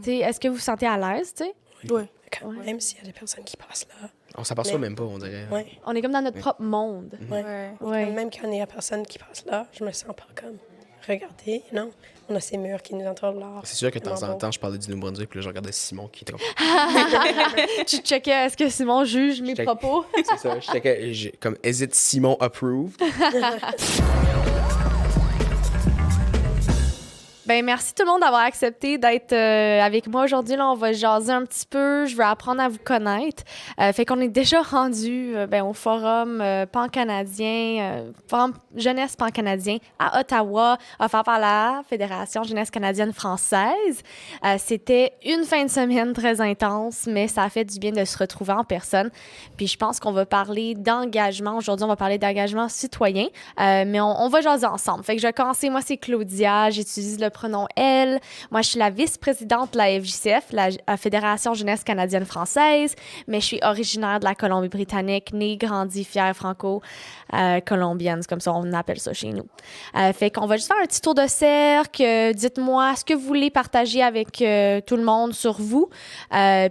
Est-ce que vous vous sentez à l'aise, tu sais? Oui. Quand même, s'il y a des personnes qui passent là. On s'aperçoit même pas, on dirait. Oui. On est comme dans notre propre monde. Ouais. Même quand il y a personne qui passe là, je me sens pas comme regardez, non? On a ces murs qui nous entourent là. C'est sûr que de temps en temps, je parlais du Nouveau-Brunswick, puis là, je regardais Simon qui était comme. Tu checkais, est-ce que Simon juge mes propos? C'est ça, comme, is it Simon approved? Ben merci tout le monde d'avoir accepté d'être avec moi aujourd'hui. Là, on va jaser un petit peu. Je veux apprendre à vous connaître. Fait qu'on est déjà rendu au forum pan-canadien, forum jeunesse pan-canadien à Ottawa, offert par la Fédération jeunesse canadienne française. C'était une fin de semaine très intense, mais ça a fait du bien de se retrouver en personne. Puis je pense qu'on va parler d'engagement. Aujourd'hui, on va parler d'engagement citoyen, mais on va jaser ensemble. Fait que je vais commencer. Moi, c'est Claudia. J'utilise le pronom elle. Moi, je suis la vice-présidente de la FJCF, la Fédération jeunesse canadienne française, mais je suis originaire de la Colombie-Britannique, née, grandie, fière franco-colombienne. C'est comme ça on appelle ça chez nous. Fait qu'on va juste faire un petit tour de cercle. Dites-moi ce que vous voulez partager avec tout le monde sur vous,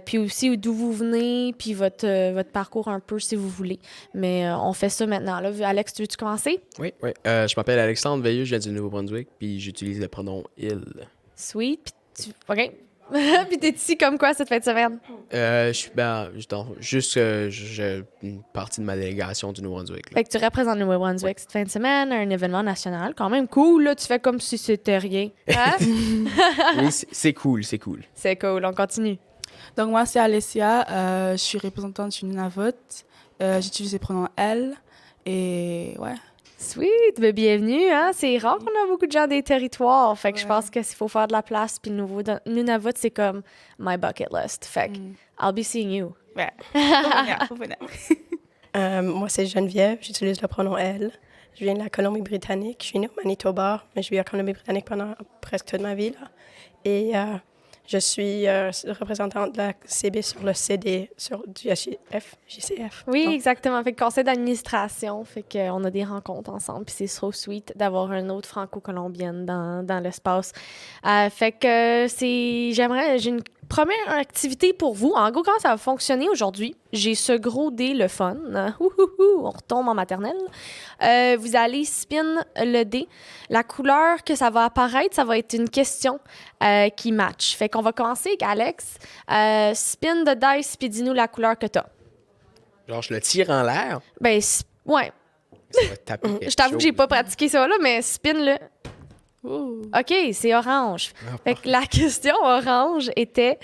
puis aussi d'où vous venez, puis votre parcours un peu si vous voulez. Mais on fait ça maintenant. Là. Alex, tu veux-tu commencer? Oui. Je m'appelle Alexandre Veilleux, je viens du Nouveau-Brunswick, puis j'utilise le pronom il. Sweet. OK. Puis t'es ici comme quoi cette fin de semaine? Je suis juste j'ai une partie de ma délégation du Nouveau-Brunswick. Fait que tu représentes le Nouveau-Brunswick cette fin de semaine, un événement national. Quand même cool, là. Tu fais comme si c'était rien. Hein? Oui, c'est cool. C'est cool, on continue. Donc, moi, c'est Alessia. Je suis représentante du Nunavut. J'utilise les pronoms elle. Et ouais. Sweet, ben bienvenue. Hein? C'est rare qu'on a beaucoup de gens des territoires. Fait que je pense qu'il faut faire de la place. Puis le Nunavut, c'est comme my bucket list. Fait que I'll be seeing you. Ouais. Faut venir. Moi, c'est Geneviève. J'utilise le pronom elle. Je viens de la Colombie-Britannique. Je suis née au Manitoba, mais je vis en Colombie-Britannique pendant presque toute ma vie. Là. Et je suis représentante de la CB sur le CD, du JCF. Oui, Donc, exactement. Fait que conseil d'administration. Fait qu'on a des rencontres ensemble. Puis c'est so sweet d'avoir une autre franco-colombienne dans l'espace. Fait que j'ai une première activité pour vous. En gros, comment ça va fonctionner aujourd'hui? J'ai ce gros dé, le fun. On retombe en maternelle. Vous allez spin le dé. La couleur que ça va apparaître, ça va être une question qui match. Fait qu'on va commencer avec Alex. Spin the dice, puis dis-nous la couleur que t'as. Genre, je le tire en l'air. Ben, ouais. Ça va taper quelque Je t'avoue que j'ai chose. pas pratiqué ça, là, mais spin-le. OK, c'est orange. Fait que la question orange était,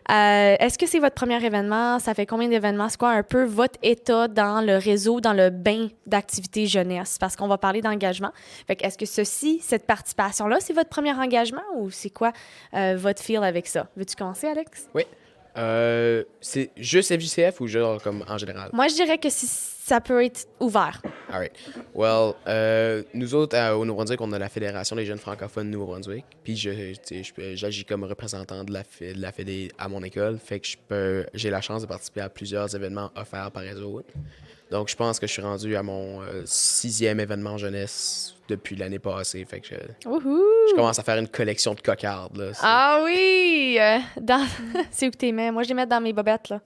est-ce que c'est votre premier événement? Ça fait combien d'événements? C'est quoi un peu votre état dans le réseau, dans le bain d'activités jeunesse? Parce qu'on va parler d'engagement. Fait que est-ce que cette participation-là, c'est votre premier engagement ou c'est quoi votre feel avec ça? Veux-tu commencer, Alex? Oui. C'est juste FJCF ou genre comme en général? Moi, je dirais que ça peut être ouvert. All right. Well, nous autres, au Nouveau-Brunswick, on a la Fédération des jeunes francophones du Nouveau-Brunswick. Puis j'agis comme représentant de la Fédé à mon école. Fait que j'ai la chance de participer à plusieurs événements offerts par les autres. Donc, je pense que je suis rendu à mon 6e événement jeunesse depuis l'année passée. Fait que je commence à faire une collection de cocardes. Là. Ah oui! C'est où que t'es mets? Moi, je les mets dans mes bobettes, là.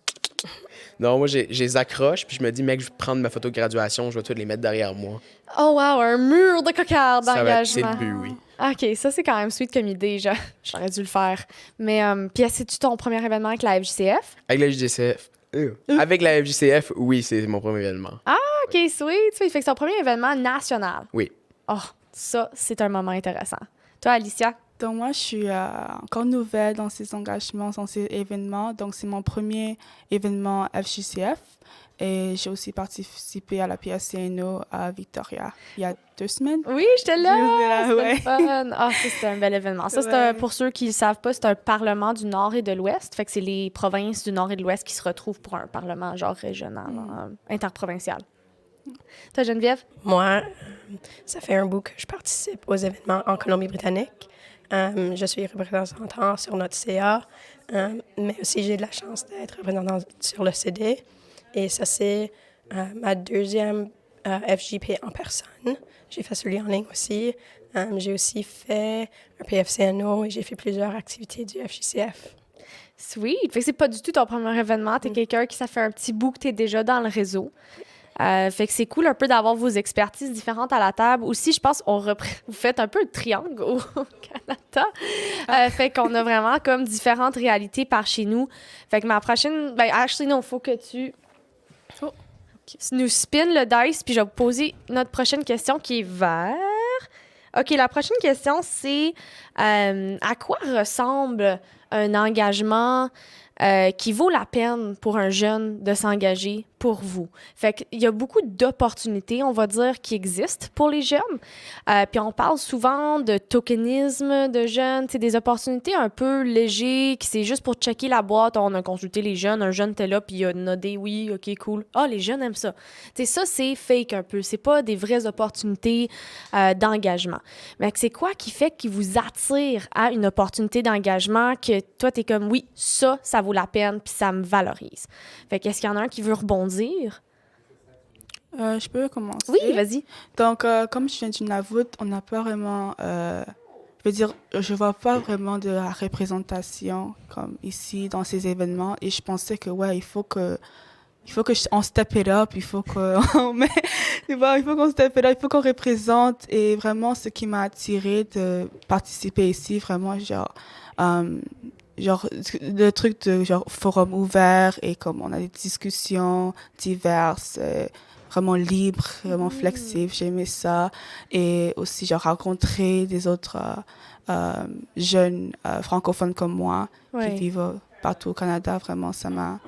Non, moi, je les accroche, puis je me dis, mec, je vais prendre ma photo de graduation, je vais tout les mettre derrière moi. Oh wow, un mur de cocardes d'engagement. C'est le but, oui. OK, ça, c'est quand même sweet comme idée. J'aurais dû le faire. Mais, puis, c'est-tu ton premier événement avec la FJCF? Avec la FJCF. Avec la FJCF, oui, c'est mon premier événement. Ah, OK, sweet. Fait que c'est ton premier événement national. Oui. Oh, ça, c'est un moment intéressant. Toi, Alicia? Donc, moi, je suis encore nouvelle dans ces engagements, dans ces événements. Donc, c'est mon premier événement FJCF. Et j'ai aussi participé à la PSCNO à Victoria il y a 2 semaines. Oui, j'étais là! C'était Ouais. le fun! Ah, ça, c'était un bel événement. Ça, c'est pour ceux qui ne le savent pas, c'est un parlement du Nord et de l'Ouest. Fait que c'est les provinces du Nord et de l'Ouest qui se retrouvent pour un parlement genre régional, interprovincial. Toi, Geneviève? moi, ça fait un bout que je participe aux événements en Colombie-Britannique. Je suis représentante sur notre CA, mais aussi j'ai de la chance d'être représentante sur le CD. Et ça, c'est ma deuxième FJP en personne. J'ai fait celui en ligne aussi. J'ai aussi fait un PFCNO et j'ai fait plusieurs activités du FJCF. Sweet. Fait que c'est pas du tout ton premier événement. T'es quelqu'un qui, ça fait un petit bout que t'es déjà dans le réseau. Fait que c'est cool un peu d'avoir vos expertises différentes à la table. Aussi, je pense vous faites un peu le triangle au Canada. Fait qu'on a vraiment comme différentes réalités par chez nous. Fait que ma prochaine... Ben, Ashley, non, faut que tu nous spin le dice, puis je vais vous poser notre prochaine question qui est vert. OK, la prochaine question, c'est à quoi ressemble un engagement qui vaut la peine pour un jeune de s'engager pour vous? Fait qu'il y a beaucoup d'opportunités, on va dire, qui existent pour les jeunes. Puis on parle souvent de tokenisme de jeunes, c'est des opportunités un peu légères, qui c'est juste pour checker la boîte. On a consulté les jeunes, un jeune était là, puis il a nodé, oui, OK, cool. Ah, les jeunes aiment ça. T'sais, ça, c'est fake un peu. C'est pas des vraies opportunités d'engagement. Mais c'est quoi qui fait qu'il vous attire à une opportunité d'engagement que toi, t'es comme, oui, ça vaut la peine, puis ça me valorise. Fait qu'est-ce qu'il y en a un qui veut rebondir? Je peux commencer? Oui, vas-y. Donc, comme je viens du Nunavut, on n'a pas vraiment... je veux dire, je vois pas vraiment de la représentation comme ici, dans ces événements. Et je pensais que, ouais, il faut on step it up, il faut tu vois, il faut qu'on step it up, il faut qu'on représente. Et vraiment, ce qui m'a attiré de participer ici, vraiment, genre le truc de genre forum ouvert et comme on a des discussions diverses, vraiment libres, vraiment flexibles, j'ai aimé ça. Et aussi genre rencontrer des autres jeunes francophones comme moi qui Ouais. vivent partout au Canada, vraiment ça m'a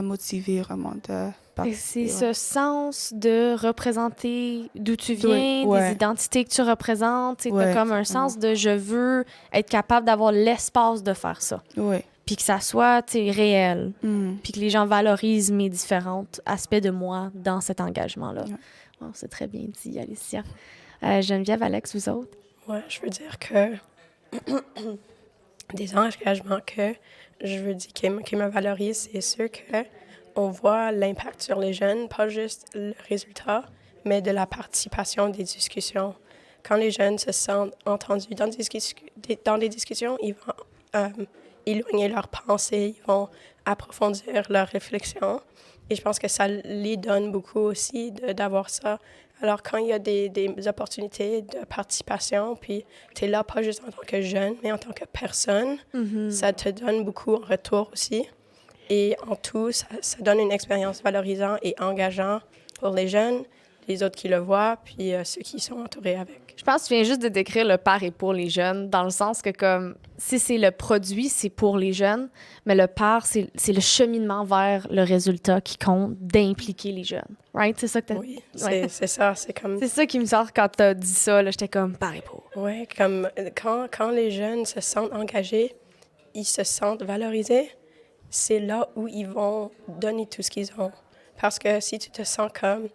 motivé vraiment de Et c'est participer. ce sens de représenter d'où tu viens, Oui, ouais. des identités que tu représentes. Tu as Ouais, comme un sens de je veux être capable d'avoir l'espace de faire ça. Ouais. Puis que ça soit réel. Mm. Puis que les gens valorisent mes différents aspects de moi dans cet engagement-là. Ouais. Oh, c'est très bien dit, Alicia. Geneviève, Alex, vous autres? Ouais, je veux dire que des engagements que je veux dire qui me valorisent, c'est sûr que on voit l'impact sur les jeunes, pas juste le résultat, mais de la participation des discussions. Quand les jeunes se sentent entendus dans des discussions, ils vont éloigner leurs pensées, ils vont approfondir leurs réflexions. Et je pense que ça les donne beaucoup aussi d'avoir ça. Alors, quand il y a des opportunités de participation, puis tu es là pas juste en tant que jeune, mais en tant que personne, ça te donne beaucoup en retour aussi. Et en tout, ça donne une expérience valorisante et engageante pour les jeunes, les autres qui le voient, puis ceux qui sont entourés avec. Je pense que tu viens juste de décrire le par et pour les jeunes, dans le sens que comme si c'est le produit, c'est pour les jeunes, mais le par, c'est le cheminement vers le résultat qui compte d'impliquer les jeunes. Right? C'est ça que t'as... Oui, Ouais. c'est ça. C'est comme... C'est ça qui me sort quand t'as dit ça. Là, j'étais comme par et pour. Oui, comme quand les jeunes se sentent engagés, ils se sentent valorisés, c'est là où ils vont donner tout ce qu'ils ont. Parce que si tu te sens comme,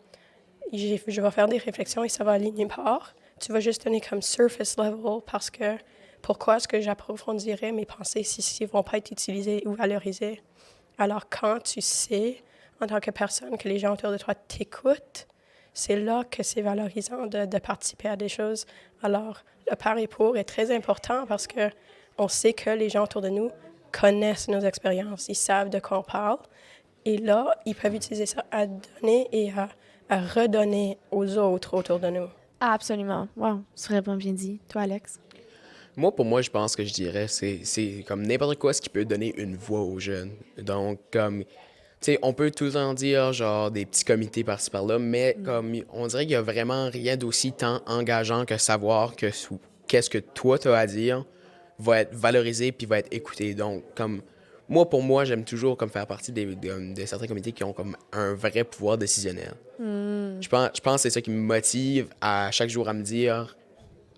je vais faire des réflexions et ça va aller nulle part, tu vas juste donner comme surface level parce que pourquoi est-ce que j'approfondirais mes pensées si ne vont pas être utilisées ou valorisées? Alors, quand tu sais, en tant que personne, que les gens autour de toi t'écoutent, c'est là que c'est valorisant de participer à des choses. Alors, le par et pour est très important parce que on sait que les gens autour de nous connaissent nos expériences, ils savent de quoi on parle. Et là, ils peuvent utiliser ça à donner et à redonner aux autres autour de nous. Ah, absolument. Wow, c'est vraiment bien dit. Toi, Alex? Moi, pour moi, je pense que je dirais, c'est comme n'importe quoi ce qui peut donner une voix aux jeunes. Donc, comme, tu sais, on peut tout le temps dire, genre, des petits comités par-ci par-là, mais comme, on dirait qu'il y a vraiment rien d'aussi tant engageant que savoir que qu'est-ce que toi, tu as à dire va être valorisé puis va être écouté. Donc, comme, pour moi, j'aime toujours comme faire partie de certains comités qui ont comme un vrai pouvoir décisionnel. Je pense que c'est ça qui me motive à chaque jour à me dire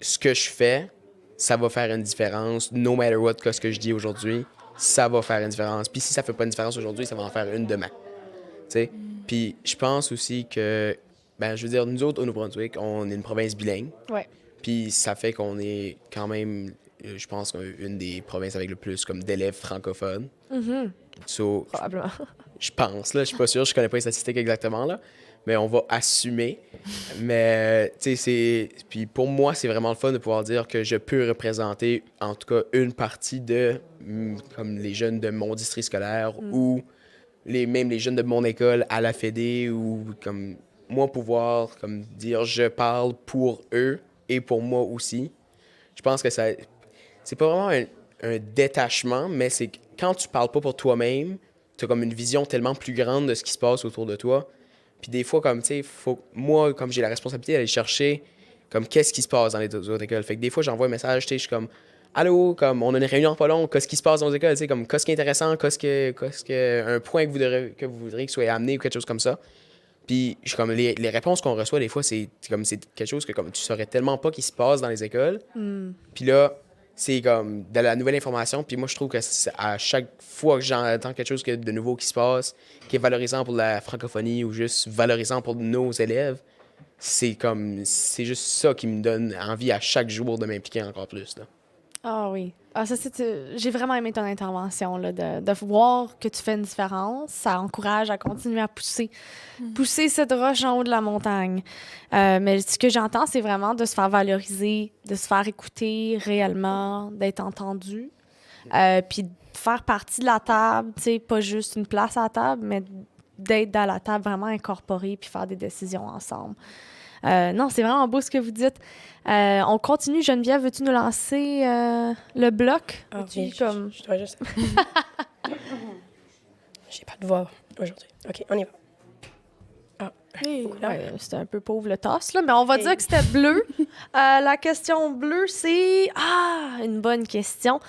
ce que je fais, ça va faire une différence. No matter what, que ce que je dis aujourd'hui, ça va faire une différence. Puis si ça fait pas une différence aujourd'hui, ça va en faire une demain. Tu sais? Puis je pense aussi que, ben, je veux dire, nous autres, au Nouveau-Brunswick, on est une province bilingue. Ouais. Puis ça fait qu'on est quand même je pense, une des provinces avec le plus comme d'élèves francophones. Mhm. So, Probablement. je pense, là, je suis pas sûr, je connais pas les statistiques exactement, là, mais on va assumer. Mais, tu sais, Puis pour moi, c'est vraiment le fun de pouvoir dire que je peux représenter, en tout cas, une partie comme les jeunes de mon district scolaire ou même les jeunes de mon école à la Fédé ou comme moi pouvoir comme dire je parle pour eux et pour moi aussi. Je pense que c'est pas vraiment un détachement, mais c'est que quand tu parles pas pour toi-même, tu as comme une vision tellement plus grande de ce qui se passe autour de toi. Puis des fois, comme, tu sais, moi, comme j'ai la responsabilité d'aller chercher, comme, qu'est-ce qui se passe dans les autres écoles. Fait que des fois, j'envoie un message, tu sais, je suis comme, allô, comme, on a une réunion pas long, qu'est-ce qui se passe dans les écoles, tu sais, comme, qu'est-ce qui est intéressant, un point que vous voudriez que soit amené ou quelque chose comme ça. Puis, comme, les réponses qu'on reçoit, des fois, c'est quelque chose que, comme, tu saurais tellement pas qui se passe dans les écoles. Puis là, c'est comme de la nouvelle information. Puis moi, je trouve que à chaque fois que j'entends quelque chose de nouveau qui se passe, qui est valorisant pour la francophonie ou juste valorisant pour nos élèves, c'est juste ça qui me donne envie à chaque jour de m'impliquer encore plus, là. Ah oui. Ah, j'ai vraiment aimé ton intervention, là, de voir que tu fais une différence. Ça encourage à continuer à pousser cette roche en haut de la montagne. Mais ce que j'entends, c'est vraiment de se faire valoriser, de se faire écouter réellement, d'être entendu. Puis de faire partie de la table, tu sais, pas juste une place à la table, mais d'être dans la table vraiment incorporée puis faire des décisions ensemble. Non, c'est vraiment beau ce que vous dites. On continue. Geneviève, veux-tu nous lancer le bloc? Ah Veux-tu oui, comme... je dois juste... J'ai pas de voix aujourd'hui. OK, on y va. Ah, Oui. là. Ouais, c'était un peu pauvre le toss, là, mais on va dire que c'était bleu. La question bleue, c'est... Ah, une bonne question.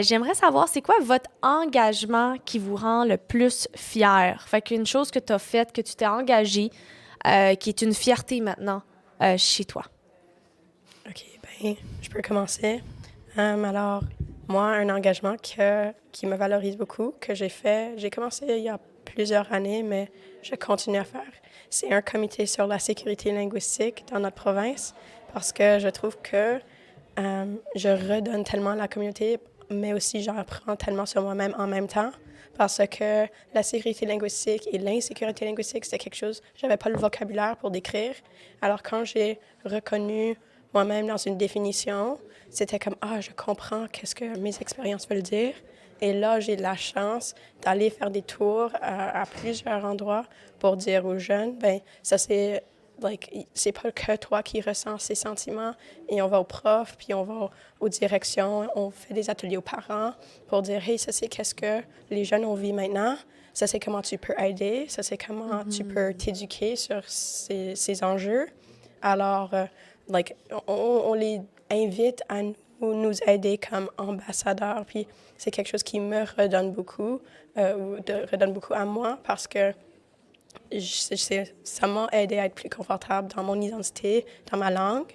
J'aimerais savoir, c'est quoi votre engagement qui vous rend le plus fier? Fait qu'une chose que tu as faite, que tu t'es engagé, qui est une fierté maintenant chez toi. OK, ben, je peux commencer. Alors, moi, un engagement qui me valorise beaucoup, que j'ai commencé il y a plusieurs années, mais je continue à faire. C'est un comité sur la sécurité linguistique dans notre province parce que je trouve que je redonne tellement à la communauté, mais aussi j'apprends tellement sur moi-même en même temps parce que la sécurité linguistique et l'insécurité linguistique, c'était quelque chose, j'avais pas le vocabulaire pour décrire. Alors quand j'ai reconnu moi-même dans une définition, c'était comme, ah, je comprends qu'est-ce que mes expériences veulent dire. Et là, j'ai la chance d'aller faire des tours à plusieurs endroits pour dire aux jeunes, ben ça c'est pas que toi qui ressens ces sentiments. Et on va aux profs, puis on va aux directions, on fait des ateliers aux parents pour dire, hey, ça c'est qu'est-ce que les jeunes ont vu maintenant. Ça c'est comment tu peux aider. Ça c'est comment tu peux t'éduquer sur ces enjeux. Alors, on les invite à nous aider comme ambassadeurs. Puis c'est quelque chose qui me redonne beaucoup, redonne beaucoup à moi parce que ça m'a aidé à être plus confortable dans mon identité, dans ma langue,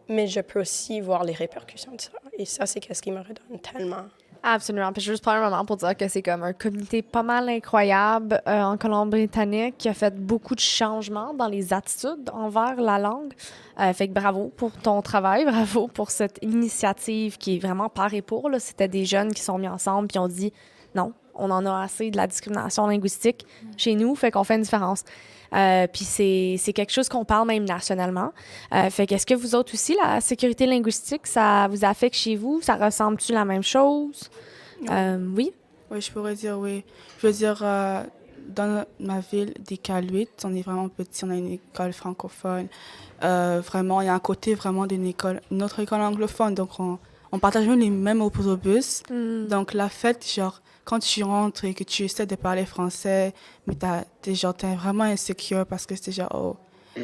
mais je peux aussi voir les répercussions de ça. Et ça, c'est ce qui me redonne tellement. Absolument. Puis je veux juste prendre un moment pour dire que c'est comme un comité pas mal incroyable en Colombie-Britannique qui a fait beaucoup de changements dans les attitudes envers la langue. Fait que bravo pour ton travail, bravo pour cette initiative qui est vraiment par et pour. Là. C'était des jeunes qui sont mis ensemble puis ont dit non, on en a assez de la discrimination linguistique chez nous, fait qu'on fait une différence. Puis c'est quelque chose qu'on parle même nationalement. Fait qu'est-ce que vous autres aussi, la sécurité linguistique, ça vous affecte chez vous? Ça ressemble-tu la même chose? Oui? Oui, je pourrais dire oui. Je veux dire, dans ma ville d'Iqaluit, on est vraiment petit, on a une école francophone. Vraiment, il y a un côté vraiment une autre école anglophone. Donc, on partage même les mêmes autobus. Donc, la fête, genre, quand tu rentres et que tu essaies de parler français, mais t'es vraiment insécure parce que c'est genre, oh,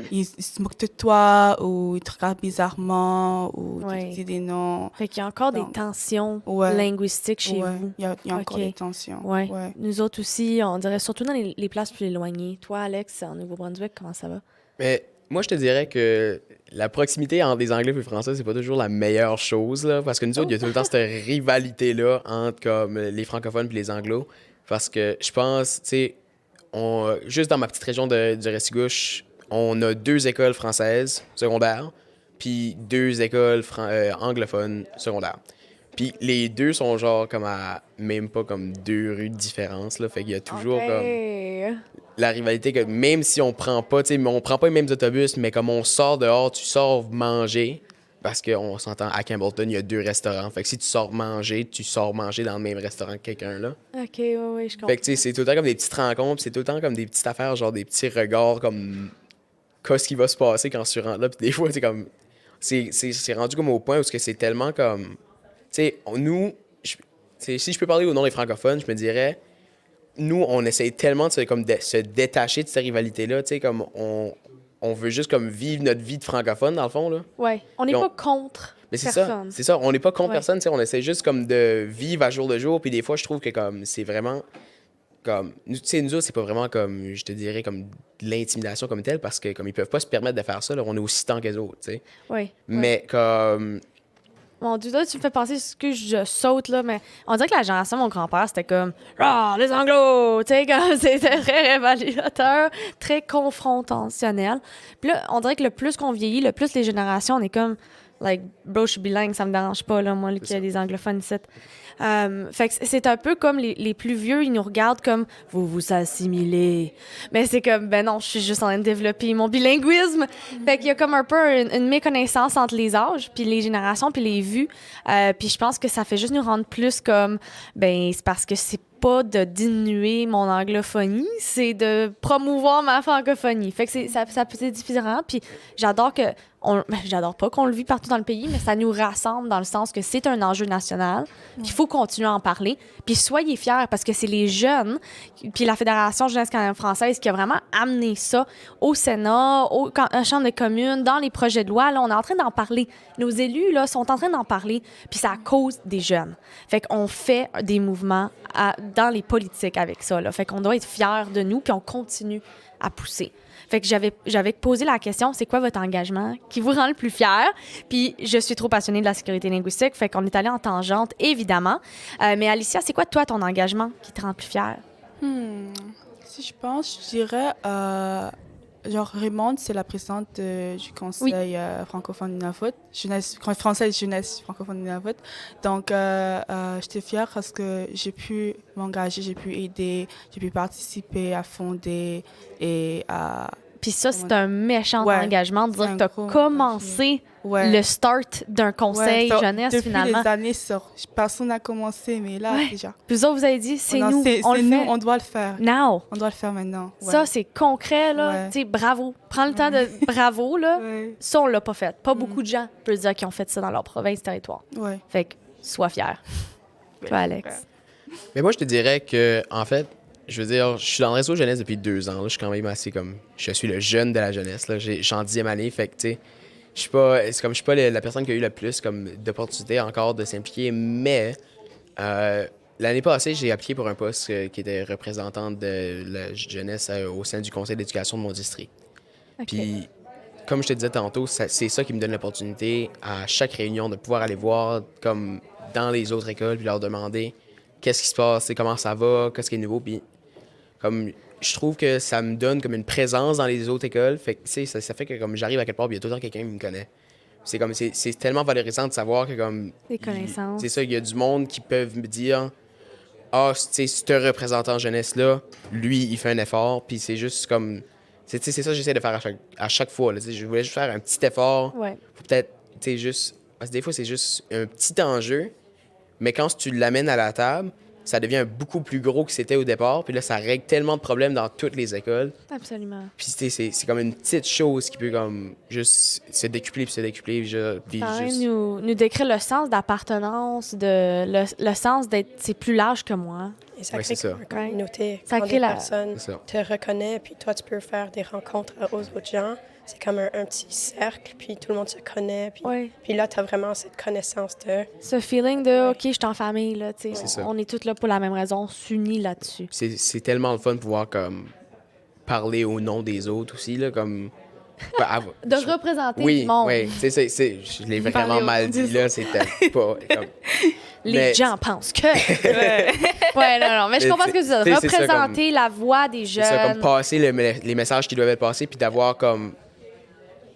ils se moquent de toi ou ils te regardent bizarrement ou Ouais. tu dis des noms. Fait qu'il y a encore Donc, des tensions ouais. linguistiques chez vous. Il y a encore Ok. des tensions. Ouais. Ouais. Nous autres aussi, on dirait surtout dans les places plus éloignées. Toi, Alex, en Nouveau-Brunswick, comment ça va? Mais moi, je te dirais que la proximité entre les Anglais et les Français, c'est pas toujours la meilleure chose, là, parce que nous autres, il y a tout le temps cette rivalité-là entre comme, les francophones et les anglos, parce que je pense, tu sais, juste dans ma petite région du Restigouche, on a 2 écoles françaises secondaires, puis 2 écoles anglophones secondaires. Puis les deux sont genre comme à même pas comme 2 rues de différence, là. Fait qu'il y a toujours OK. comme la rivalité que même si on prend pas, tu sais, on prend pas les mêmes autobus, mais comme on sort dehors, tu sors manger, parce qu'on s'entend, à Campbellton, il y a 2 restaurants. Fait que si tu sors manger dans le même restaurant que quelqu'un, là. OK, oui, je comprends. Fait que, tu sais, c'est tout le temps comme des petites rencontres, puis c'est tout le temps comme des petites affaires, genre des petits regards, comme, qu'est-ce qui va se passer quand tu rentres là. Puis des fois, c'est comme, c'est rendu comme au point où c'est tellement comme, tu sais, nous, tu sais, si je peux parler au nom des francophones, je me dirais, nous, on essaye tellement de se détacher de cette rivalité-là, tu sais, comme, on veut juste comme vivre notre vie de francophone, dans le fond, là. Ouais, on n'est Puis pas contre Mais personne. c'est ça, on n'est pas contre Ouais. personne, tu sais, on essaie juste comme de vivre à jour le jour, puis des fois, je trouve que comme, c'est vraiment, comme, tu sais, nous autres, c'est pas vraiment comme, je te dirais, comme de l'intimidation comme telle, parce que comme ils peuvent pas se permettre de faire ça, là, on est aussi tant qu'eux autres, tu sais. Oui. Mais comme, Mon Dieu, là, tu me fais penser ce que je saute, là, mais on dirait que la génération de mon grand-père, c'était comme « Ah, les Anglos! » Tu sais, comme c'était très révélateur, très confrontationnel. Puis là, on dirait que le plus qu'on vieillit, le plus les générations, on est comme « Like, bro, je suis bilingue, ça me dérange pas, là, moi, qu'il y a des anglophones ici. » Fait que c'est un peu comme les plus vieux, ils nous regardent comme « Vous vous assimilez. » Mais c'est comme « Ben non, je suis juste en train de développer mon bilinguisme. » Fait qu'il y a comme un peu une méconnaissance entre les âges, puis les générations, puis les vues. Puis je pense que ça fait juste nous rendre plus comme « Ben, c'est parce que c'est pas de diminuer mon anglophonie, c'est de promouvoir ma francophonie. » Fait que c'est différent. Puis j'adore que... j'adore pas qu'on le vit partout dans le pays, mais ça nous rassemble dans le sens que c'est un enjeu national, qu'il faut continuer à en parler. Puis soyez fiers parce que c'est les jeunes, puis la Fédération jeunesse canadienne-française qui a vraiment amené ça au Sénat, à la Chambre des communes, dans les projets de loi. Là, on est en train d'en parler. Nos élus là, sont en train d'en parler, puis c'est à cause des jeunes. Fait qu'on fait des mouvements dans les politiques avec ça. Là. Fait qu'on doit être fiers de nous, puis on continue à pousser. Fait que j'avais posé la question, c'est quoi votre engagement qui vous rend le plus fier? Puis je suis trop passionnée de la sécurité linguistique, fait qu'on est allé en tangente, évidemment. Mais Alicia, c'est quoi, toi, ton engagement qui te rend le plus fier? Si je pense, je dirais, genre Raymond, c'est la présidente du conseil francophone Nunavut, française jeunesse francophone Nunavut. Donc, j'étais fière parce que j'ai pu m'engager, j'ai pu aider, j'ai pu participer à fonder et à... Puis ça, c'est un méchant engagement de dire que tu as commencé le start d'un conseil jeunesse, depuis finalement. Depuis les années, personne n'a commencé, mais là, déjà. Puis vous autres, vous avez dit, c'est nous, on le nous, fait. on doit le faire. Now. On doit le faire maintenant. Ouais. Ça, c'est concret, là. Tu sais, bravo. Prends le temps de... Bravo, là. Ça, on l'a pas fait. Pas beaucoup de gens peuvent dire qu'ils ont fait ça dans leur province, territoire. Fait que, sois fier. Toi, Alex. Mais moi, je te dirais que, en fait, je veux dire, je suis dans le réseau jeunesse depuis 2 ans. Là. Je suis quand même assez comme... Je suis le jeune de la jeunesse. Là. Je suis en 10e année. Fait que, tu sais, je suis pas... C'est comme je suis pas la personne qui a eu le plus comme d'opportunités encore de s'impliquer. Mais l'année passée, j'ai appliqué pour un poste qui était représentant de la jeunesse au sein du conseil d'éducation de mon district. Puis, comme je te disais tantôt, c'est ça qui me donne l'opportunité à chaque réunion de pouvoir aller voir comme dans les autres écoles puis leur demander qu'est-ce qui se passe, comment ça va, qu'est-ce qui est nouveau. Puis, comme je trouve que ça me donne comme une présence dans les autres écoles. Fait que, ça fait que comme j'arrive à quelque part, il y a tout le temps quelqu'un qui me connaît. C'est comme c'est tellement valorisant de savoir que comme des connaissances. C'est ça, il y a du monde qui peuvent me dire ah, tu sais, ce représentant jeunesse là, lui, il fait un effort, puis c'est juste comme c'est ça que j'essaie de faire à chaque fois là, je voulais juste faire un petit effort. Pour peut-être tu sais juste parce que des fois c'est juste un petit enjeu, mais quand tu l'amènes à la table, ça devient beaucoup plus gros que c'était au départ. Puis là, ça règle tellement de problèmes dans toutes les écoles. Absolument. Puis c'est comme une petite chose qui peut comme juste se décupler puis se décupler. Nous décrire le sens d'appartenance, le sens d'être... C'est plus large que moi. Et ça crée une communauté. Ça quand crée des personnes te reconnaissent, puis toi, tu peux faire des rencontres aux autres gens. C'est comme un petit cercle, puis tout le monde se connaît. Puis là, tu as vraiment cette connaissance de... Ce feeling de, OK, je suis en famille, là, tu sais. On est tous là pour la même raison, on s'unit là-dessus. C'est tellement le fun de pouvoir, comme, parler au nom des autres aussi, là, comme... de représenter le monde. Oui, je l'ai vraiment mal dit, là, c'était pas... Comme... Les gens pensent que... non, mais je comprends ce que tu veux dire. Représenter la voix des jeunes. C'est ça, comme passer les messages qui doivent être passés, puis d'avoir comme...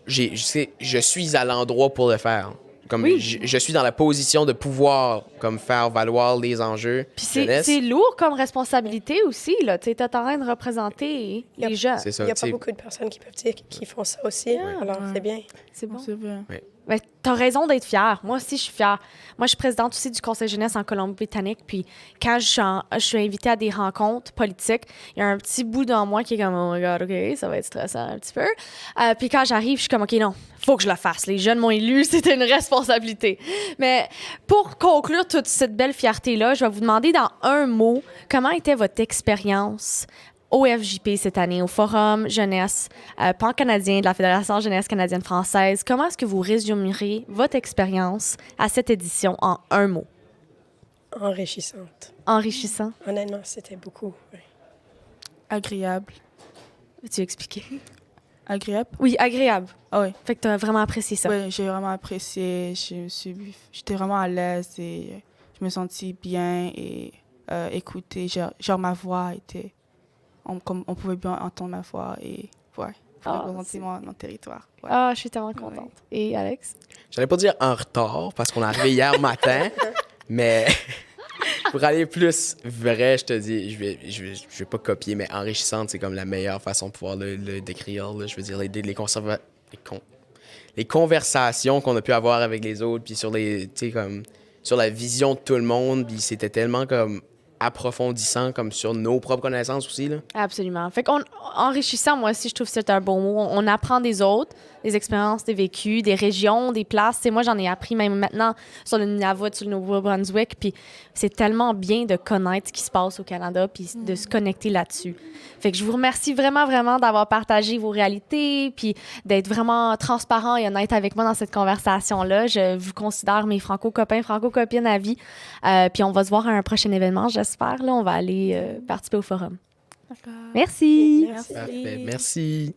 Je suis à l'endroit pour le faire. comme Oui. je suis dans la position de pouvoir comme faire valoir les enjeux Puis jeunesse. c'est lourd comme responsabilité aussi, là. Tu es en train de représenter les jeunes. C'est ça, Il n'y a tu pas sais. beaucoup de personnes qui peuvent dire qu'ils font ça aussi. Alors, c'est bien. C'est bon. C'est bien. Ben, t'as raison d'être fière. Moi aussi, je suis fière. Moi, je suis présidente aussi du Conseil jeunesse en Colombie-Britannique. Puis quand je suis invitée à des rencontres politiques, il y a un petit bout dans moi qui est comme, oh my God, OK, ça va être stressant un petit peu. Puis quand j'arrive, je suis comme, OK, non, faut que je le fasse. Les jeunes m'ont élu, c'était une responsabilité. Mais pour conclure toute cette belle fierté-là, je vais vous demander dans un mot, comment était votre expérience au FJP cette année, au Forum jeunesse pan-canadien de la Fédération jeunesse canadienne-française. Comment est-ce que vous résumerez votre expérience à cette édition en un mot? Enrichissante. Enrichissant. Honnêtement, c'était beaucoup. Oui. Agréable. Veux-tu expliquer? Agréable? Oui, agréable. Ah oui. Fait que tu as vraiment apprécié ça. Oui, j'ai vraiment apprécié. J'étais vraiment à l'aise et je me sentis bien et écoutée. Genre, ma voix était... On pouvait bien entendre ma voix et représenter mon territoire. Ouais. Ah, je suis tellement contente. Et Alex? J'allais pas dire en retard parce qu'on est arrivé hier matin, mais pour aller plus vrai, je te dis, je vais pas copier, mais enrichissante, c'est comme la meilleure façon de pouvoir le décrire. Là. Je veux dire, les conversations qu'on a pu avoir avec les autres, puis sur sur la vision de tout le monde, puis c'était tellement comme approfondissant comme sur nos propres connaissances aussi. Là. Absolument. Fait enrichissant, moi aussi, je trouve que c'est un bon mot. On apprend des autres, des expériences, des vécus, des régions, des places. T'sais, moi, j'en ai appris même maintenant sur le Nunavut, sur le Nouveau-Brunswick. Puis c'est tellement bien de connaître ce qui se passe au Canada puis de se connecter là-dessus. Fait que je vous remercie vraiment, vraiment d'avoir partagé vos réalités puis d'être vraiment transparent et honnête avec moi dans cette conversation-là. Je vous considère mes franco-copains, franco-copines à vie. Puis on va se voir à un prochain événement, j'espère. Là, on va aller participer au forum. D'accord. Merci. Merci. Parfait. Merci.